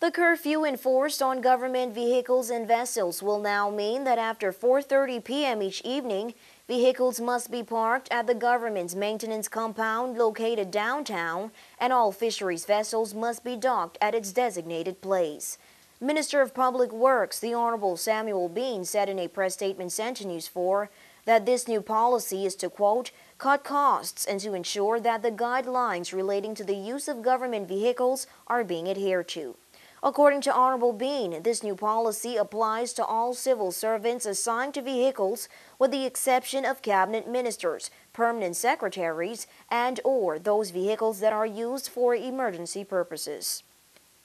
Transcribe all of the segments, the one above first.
The curfew enforced on government vehicles and vessels will now mean that after 4:30 p.m. each evening, vehicles must be parked at the government's maintenance compound located downtown, and all fisheries vessels must be docked at its designated place. Minister of Public Works, the Honorable Samuel Bean, said in a press statement sent to News 4 that this new policy is to, quote, cut costs and to ensure that the guidelines relating to the use of government vehicles are being adhered to. According to Honorable Bean, this new policy applies to all civil servants assigned to vehicles with the exception of cabinet ministers, permanent secretaries, and/or those vehicles that are used for emergency purposes.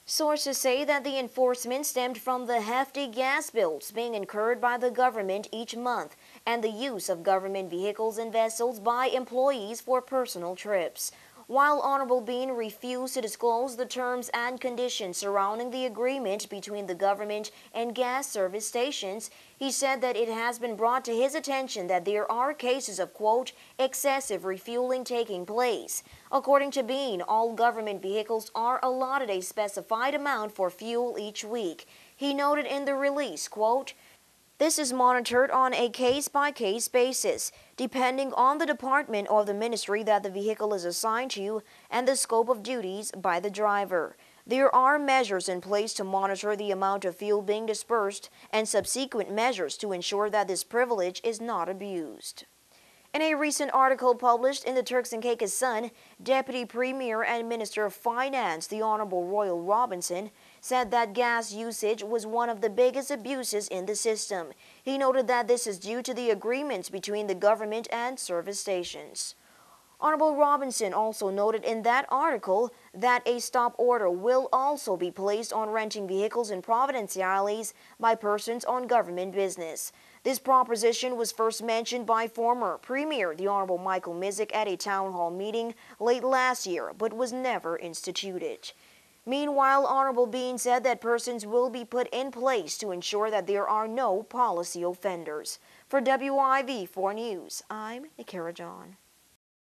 Sources say that the enforcement stemmed from the hefty gas bills being incurred by the government each month and the use of government vehicles and vessels by employees for personal trips. While Honorable Bean refused to disclose the terms and conditions surrounding the agreement between the government and gas service stations, he said that it has been brought to his attention that there are cases of, quote, excessive refueling taking place. According to Bean, all government vehicles are allotted a specified amount for fuel each week. He noted in the release, quote, this is monitored on a case-by-case basis, depending on the department or the ministry that the vehicle is assigned to and the scope of duties by the driver. There are measures in place to monitor the amount of fuel being dispersed and subsequent measures to ensure that this privilege is not abused. In a recent article published in the Turks and Caicos Sun, Deputy Premier and Minister of Finance, the Honorable Royal Robinson, said that gas usage was one of the biggest abuses in the system. He noted that this is due to the agreements between the government and service stations. Honorable Robinson also noted in that article that a stop order will also be placed on renting vehicles in Providenciales by persons on government business. This proposition was first mentioned by former Premier, the Honorable Michael Mizik, at a town hall meeting late last year, but was never instituted. Meanwhile, Honorable Bean said that persons will be put in place to ensure that there are no policy offenders. For WIV4 News, I'm Nikara John.